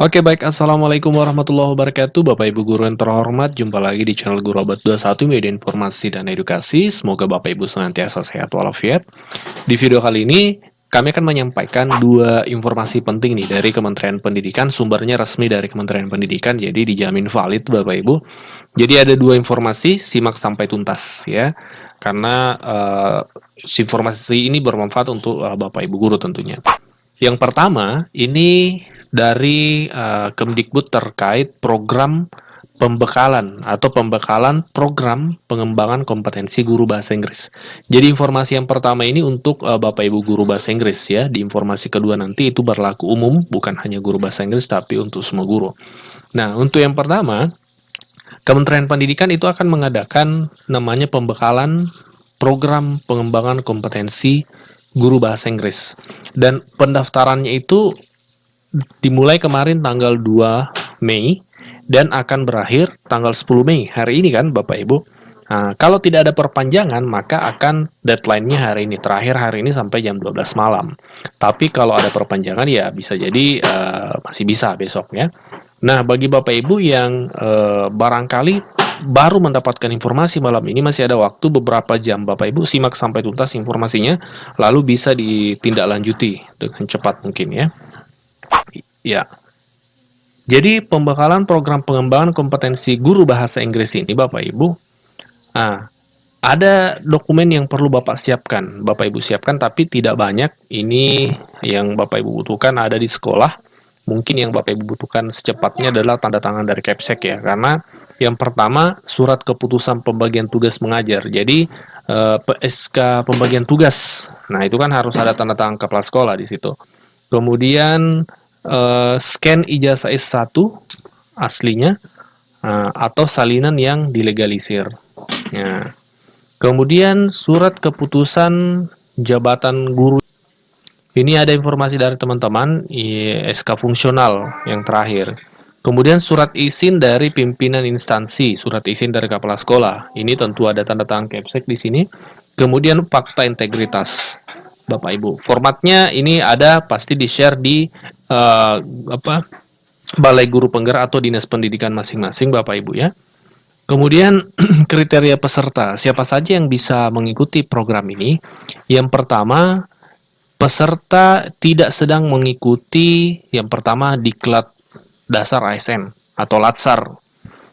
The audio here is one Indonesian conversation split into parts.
Oke baik, Assalamualaikum warahmatullahi wabarakatuh Bapak Ibu Guru yang terhormat. Jumpa lagi di channel Guru Abad 21 Media Informasi dan Edukasi. Semoga Bapak Ibu senantiasa sehat walafiat. Di video kali ini kami akan menyampaikan dua informasi penting nih dari Kementerian Pendidikan. Sumbernya resmi dari Kementerian Pendidikan, jadi dijamin valid Bapak Ibu. Jadi ada dua informasi, simak sampai tuntas ya. Karena informasi ini bermanfaat untuk Bapak Ibu Guru tentunya. Yang pertama, ini dari Kemdikbud terkait program pembekalan atau pembekalan program pengembangan kompetensi guru bahasa Inggris. Jadi informasi yang pertama ini untuk Bapak Ibu guru bahasa Inggris ya. Di informasi kedua nanti itu berlaku umum, bukan hanya guru bahasa Inggris tapi untuk semua guru. Nah, untuk yang pertama, Kementerian Pendidikan itu akan mengadakan namanya pembekalan program pengembangan kompetensi guru bahasa Inggris. Dan pendaftarannya itu dimulai kemarin tanggal 2 Mei dan akan berakhir tanggal 10 Mei. Hari ini kan Bapak Ibu. Nah, kalau tidak ada perpanjangan maka akan deadline-nya hari ini. Terakhir hari ini sampai jam 12 malam. Tapi kalau ada perpanjangan ya bisa jadi masih bisa besoknya. Nah, bagi Bapak Ibu yang barangkali baru mendapatkan informasi malam ini, masih ada waktu beberapa jam Bapak Ibu, simak sampai tuntas informasinya, lalu bisa ditindaklanjuti dengan cepat mungkin ya. Ya, jadi pembekalan program pengembangan kompetensi guru bahasa Inggris ini Bapak Ibu, ada dokumen yang perlu Bapak siapkan, Bapak Ibu siapkan, tapi tidak banyak. Ini yang Bapak Ibu butuhkan ada di sekolah. Mungkin yang Bapak Ibu butuhkan secepatnya adalah tanda tangan dari Kepsek ya, karena yang pertama surat keputusan pembagian tugas mengajar. Jadi PSK pembagian tugas. Nah, itu kan harus ada tanda tangan kepala sekolah di situ. Kemudian scan ijazah S1 aslinya atau salinan yang dilegalisir. Ya. Kemudian surat keputusan jabatan guru. Ini ada informasi dari teman-teman, SK fungsional yang terakhir. Kemudian surat izin dari pimpinan instansi, surat izin dari kepala sekolah. Ini tentu ada tanda tangan Kepsek di sini. Kemudian fakta integritas, Bapak Ibu. Formatnya ini ada pasti di-share di Balai Guru Penggerak atau Dinas Pendidikan masing-masing, Bapak Ibu ya. Kemudian kriteria peserta, siapa saja yang bisa mengikuti program ini? Yang pertama, peserta tidak sedang mengikuti yang pertama diklat dasar ASN atau Latsar.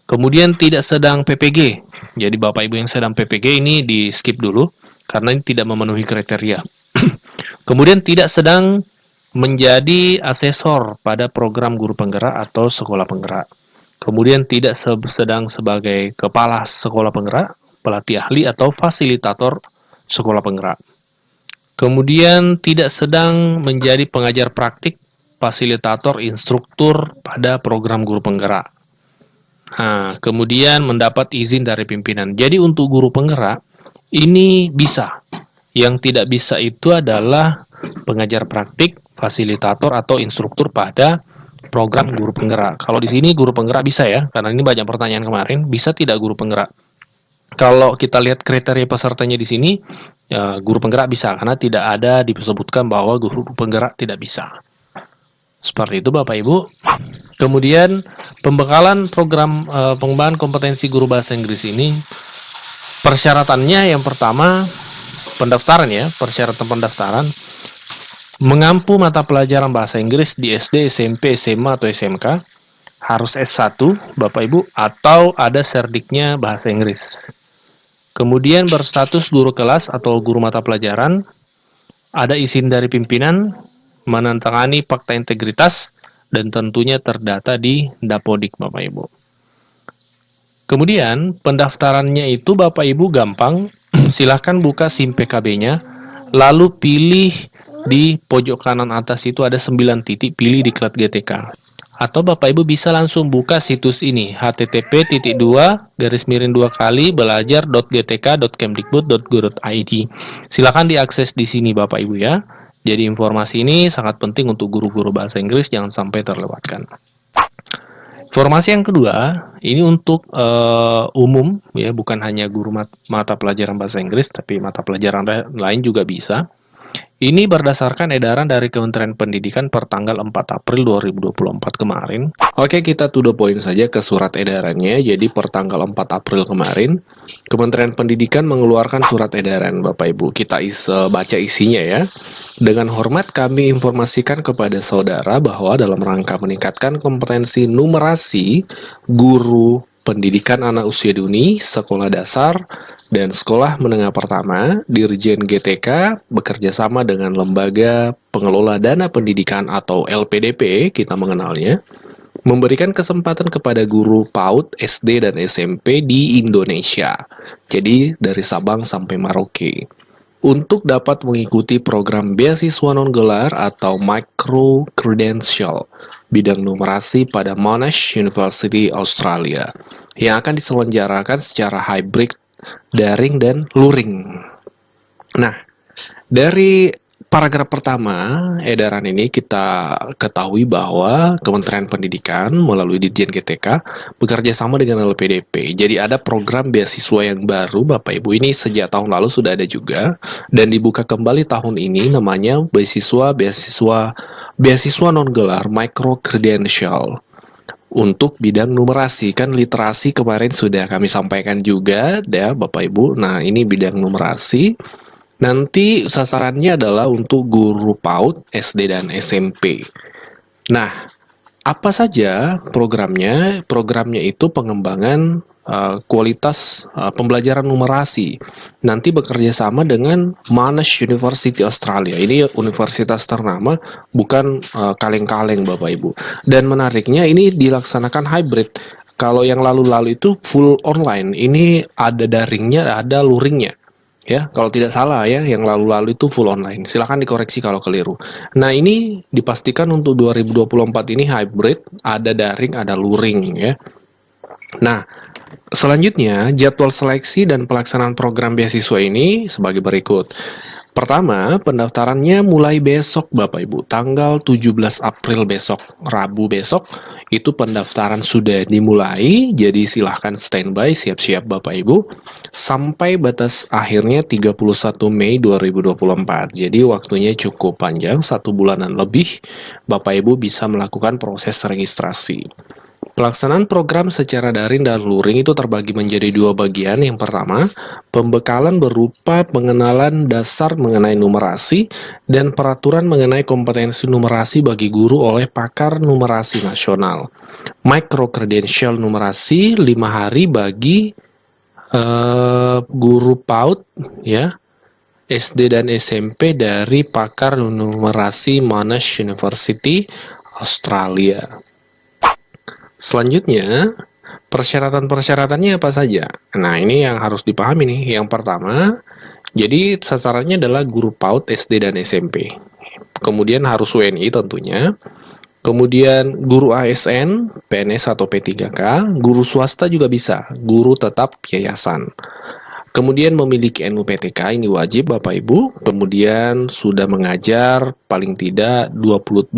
Kemudian tidak sedang PPG. Jadi Bapak Ibu yang sedang PPG ini di skip dulu karena ini tidak memenuhi kriteria. Kemudian tidak sedang menjadi asesor pada program guru penggerak atau sekolah penggerak. Kemudian tidak sedang sebagai kepala sekolah penggerak, pelatih ahli atau fasilitator sekolah penggerak. Kemudian tidak sedang menjadi pengajar praktik, fasilitator, instruktur pada program guru penggerak. Nah, kemudian mendapat izin dari pimpinan. Jadi untuk guru penggerak ini bisa. Yang tidak bisa itu adalah pengajar praktik, fasilitator atau instruktur pada program guru penggerak. Kalau di sini guru penggerak bisa ya, karena ini banyak pertanyaan kemarin, bisa tidak guru penggerak? Kalau kita lihat kriteria pesertanya di sini, ya, guru penggerak bisa, karena tidak ada disebutkan bahwa guru penggerak tidak bisa. Seperti itu Bapak Ibu. Kemudian pembekalan program pengembangan kompetensi guru bahasa Inggris ini, persyaratannya yang pertama pendaftaran ya, persyaratan pendaftaran mengampu mata pelajaran bahasa Inggris di SD, SMP, SMA atau SMK, harus S1 Bapak Ibu atau ada serdiknya bahasa Inggris. Kemudian berstatus guru kelas atau guru mata pelajaran, ada izin dari pimpinan, menandatangani fakta integritas, dan tentunya terdata di Dapodik Bapak Ibu. Kemudian pendaftarannya itu Bapak Ibu gampang, silahkan buka SIM PKB-nya, lalu pilih di pojok kanan atas itu ada 9 titik, pilih diklat GTK. Atau Bapak Ibu bisa langsung buka situs ini, http://belajar.gtk.kemdikbud.go.id. Silakan diakses di sini Bapak Ibu ya. Jadi informasi ini sangat penting untuk guru-guru bahasa Inggris, jangan sampai terlewatkan. Informasi yang kedua, ini untuk umum ya, bukan hanya guru mata pelajaran bahasa Inggris, tapi mata pelajaran lain juga bisa. Ini berdasarkan edaran dari Kementerian Pendidikan per tanggal 4 April 2024 kemarin. Oke, kita to the point saja ke surat edarannya. Jadi per tanggal 4 April kemarin, Kementerian Pendidikan mengeluarkan surat edaran, Bapak Ibu. Kita baca isinya ya. Dengan hormat kami informasikan kepada saudara bahwa dalam rangka meningkatkan kompetensi numerasi guru pendidikan anak usia dini, sekolah dasar, dan sekolah menengah pertama, Dirjen GTK bekerjasama dengan Lembaga Pengelola Dana Pendidikan atau LPDP, kita mengenalnya, memberikan kesempatan kepada guru PAUD, SD, dan SMP di Indonesia. Jadi dari Sabang sampai Merauke. Untuk dapat mengikuti program beasiswa non-gelar atau micro credential bidang numerasi pada Monash University Australia yang akan diselenggarakan secara hybrid, daring, dan luring. Nah, dari paragraf pertama edaran ini kita ketahui bahwa Kementerian Pendidikan melalui Ditjen GTK bekerja sama dengan LPDP. Jadi ada program beasiswa yang baru, Bapak Ibu, ini sejak tahun lalu sudah ada juga dan dibuka kembali tahun ini, namanya beasiswa non gelar micro credential untuk bidang numerasi. Kan literasi kemarin sudah kami sampaikan juga ya Bapak Ibu. Nah, ini bidang numerasi. Nanti sasarannya adalah untuk guru PAUD, SD, dan SMP. Nah, apa saja programnya? Programnya itu pengembangan kualitas pembelajaran numerasi. Nanti bekerja sama dengan Monash University Australia. Ini universitas ternama, bukan kaleng-kaleng Bapak Ibu. Dan menariknya ini dilaksanakan hybrid. Kalau yang lalu-lalu itu full online, ini ada daringnya, ada luringnya. Ya, kalau tidak salah ya, yang lalu-lalu itu full online. Silahkan dikoreksi kalau keliru. Nah, ini dipastikan untuk 2024 ini hybrid, ada daring, ada luring ya. Nah, selanjutnya jadwal seleksi dan pelaksanaan program beasiswa ini sebagai berikut. Pertama, pendaftarannya mulai besok Bapak Ibu, tanggal 17 April besok, Rabu besok, itu pendaftaran sudah dimulai, jadi silahkan standby, siap-siap Bapak Ibu, sampai batas akhirnya 31 Mei 2024. Jadi waktunya cukup panjang, 1 bulanan lebih, Bapak Ibu bisa melakukan proses registrasi. Pelaksanaan program secara daring dan luring itu terbagi menjadi 2 bagian. Yang pertama, pembekalan berupa pengenalan dasar mengenai numerasi dan peraturan mengenai kompetensi numerasi bagi guru oleh pakar numerasi nasional. Micro credential numerasi 5 hari bagi guru PAUD ya, SD dan SMP dari pakar numerasi Monash University Australia. Selanjutnya, persyaratan-persyaratannya apa saja? Nah, ini yang harus dipahami nih. Yang pertama, jadi sasarannya adalah guru PAUD, SD, dan SMP. Kemudian harus WNI tentunya. Kemudian guru ASN, PNS atau P3K, guru swasta juga bisa, guru tetap yayasan. Kemudian memiliki NUPTK, ini wajib Bapak Ibu. Kemudian sudah mengajar paling tidak 22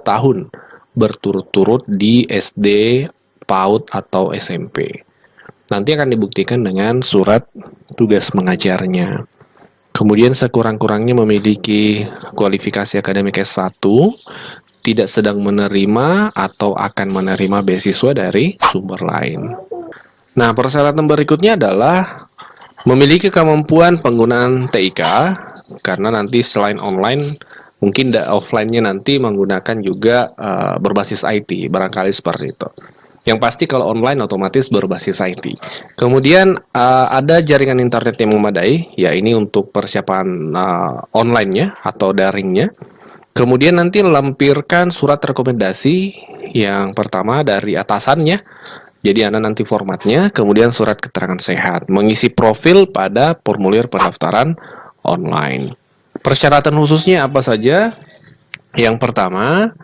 tahun berturut-turut di SD, PAUD, atau SMP. Nanti akan dibuktikan dengan surat tugas mengajarnya. Kemudian sekurang-kurangnya memiliki kualifikasi akademik S1, tidak sedang menerima atau akan menerima beasiswa dari sumber lain. Nah, persyaratan berikutnya adalah memiliki kemampuan penggunaan TIK, karena nanti selain online, mungkin offline-nya nanti menggunakan juga berbasis IT, barangkali seperti itu. Yang pasti kalau online otomatis berbasis IT. Kemudian ada jaringan internet yang memadai, ya ini untuk persiapan online-nya atau daringnya. Kemudian nanti lampirkan surat rekomendasi yang pertama dari atasannya. Jadi Anda nanti formatnya, kemudian surat keterangan sehat, mengisi profil pada formulir pendaftaran online. Persyaratan khususnya apa saja? Yang pertama,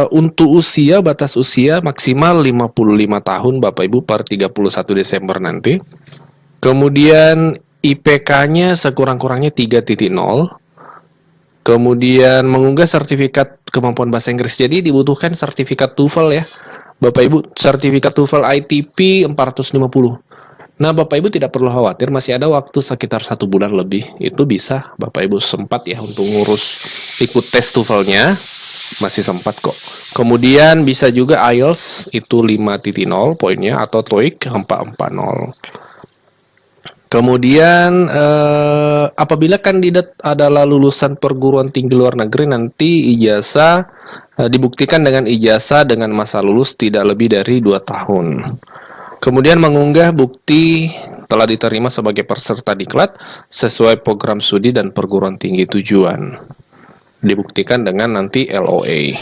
untuk usia, batas usia maksimal 55 tahun Bapak Ibu per 31 Desember nanti. Kemudian IPK-nya sekurang-kurangnya 3.0. Kemudian mengunggah sertifikat kemampuan bahasa Inggris. Jadi dibutuhkan sertifikat TOEFL ya Bapak Ibu, sertifikat TOEFL ITP 450. Nah, Bapak Ibu tidak perlu khawatir, masih ada waktu sekitar 1 bulan lebih. Itu bisa Bapak Ibu sempat ya untuk ngurus ikut tes TOEFL-nya, masih sempat kok. Kemudian bisa juga IELTS itu 5.0 poinnya atau TOEIC 4.0. Kemudian apabila kandidat adalah lulusan perguruan tinggi luar negeri, nanti ijazah dibuktikan dengan ijazah dengan masa lulus tidak lebih dari 2 tahun. Kemudian mengunggah bukti telah diterima sebagai peserta diklat sesuai program studi dan perguruan tinggi tujuan. Dibuktikan dengan nanti LOA.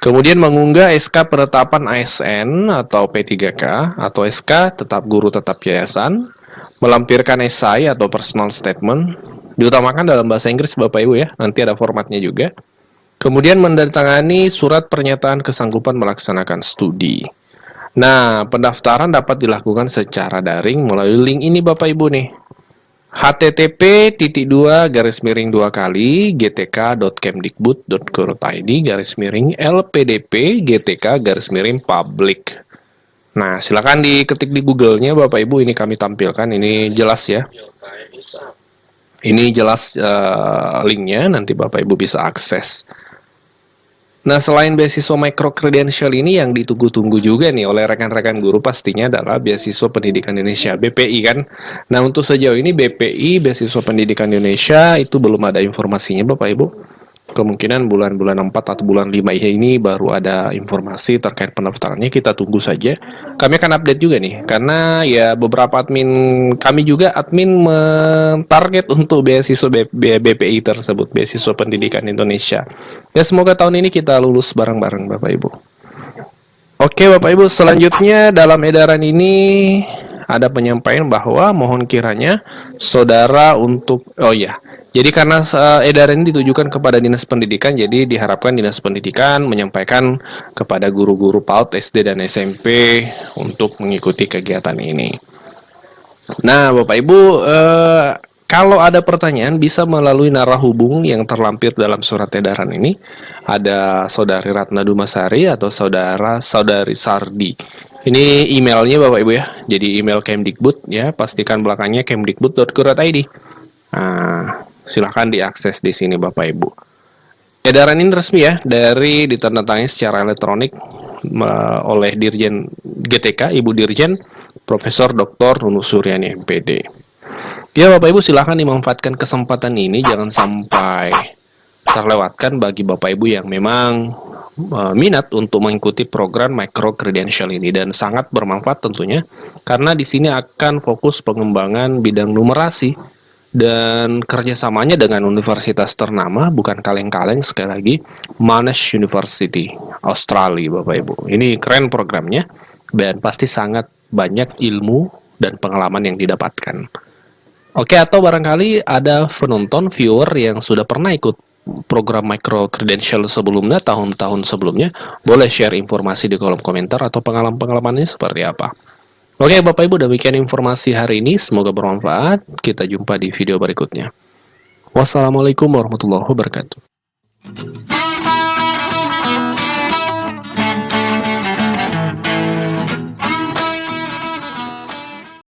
Kemudian mengunggah SK penetapan ASN atau P3K atau SK tetap guru tetap yayasan, melampirkan esai atau personal statement, diutamakan dalam bahasa Inggris Bapak Ibu ya, nanti ada formatnya juga. Kemudian menandatangani surat pernyataan kesanggupan melaksanakan studi. Nah, pendaftaran dapat dilakukan secara daring melalui link ini Bapak Ibu nih. http://gtk.kemdikbud.go.id/lpdp/gtk/public. Nah, silakan diketik di Google-nya Bapak Ibu, ini kami tampilkan, ini jelas ya. Ini jelas linknya, nanti Bapak Ibu bisa akses. Nah, selain beasiswa micro credential ini yang ditunggu-tunggu juga nih oleh rekan-rekan guru pastinya adalah beasiswa pendidikan Indonesia, BPI kan. Nah, untuk sejauh ini BPI, beasiswa pendidikan Indonesia, itu belum ada informasinya Bapak Ibu. Kemungkinan bulan-bulan 4 atau bulan 5 ya ini baru ada informasi terkait pendaftarannya, kita tunggu saja. Kami akan update juga nih, karena ya beberapa admin kami juga admin mentarget untuk beasiswa BPI tersebut, beasiswa pendidikan Indonesia. Ya semoga tahun ini kita lulus bareng-bareng Bapak Ibu. Oke Bapak Ibu, selanjutnya dalam edaran ini ada penyampaian bahwa mohon kiranya saudara untuk, jadi karena edaran ini ditujukan kepada Dinas Pendidikan, jadi diharapkan Dinas Pendidikan menyampaikan kepada guru-guru PAUD, SD, dan SMP untuk mengikuti kegiatan ini. Nah, Bapak Ibu, kalau ada pertanyaan bisa melalui narah hubung yang terlampir dalam surat edaran ini. Ada Saudari Ratna Dumasari atau Saudari Sardi. Ini emailnya Bapak Ibu ya. Jadi email Kemdikbud ya, pastikan belakangnya kemdikbud.go.id. Nah, silahkan diakses di sini Bapak Ibu. Edaran ini resmi ya, dari ditandatangani secara elektronik oleh Dirjen GTK, Ibu Dirjen Profesor Dr. Nunu Suryani MPD. Ya Bapak Ibu, silahkan dimanfaatkan kesempatan ini, jangan sampai terlewatkan bagi Bapak Ibu yang memang minat untuk mengikuti program micro credential ini, dan sangat bermanfaat tentunya karena di sini akan fokus pengembangan bidang numerasi dan kerjasamanya dengan universitas ternama, bukan kaleng-kaleng, sekali lagi Monash University Australia Bapak Ibu. Ini keren programnya dan pasti sangat banyak ilmu dan pengalaman yang didapatkan. Oke, atau barangkali ada penonton, viewer yang sudah pernah ikut program micro credential sebelumnya, tahun-tahun sebelumnya, boleh share informasi di kolom komentar atau pengalaman-pengalamannya seperti apa. Oke Bapak Ibu, demikian informasi hari ini, semoga bermanfaat. Kita jumpa di video berikutnya. Wassalamualaikum warahmatullahi wabarakatuh.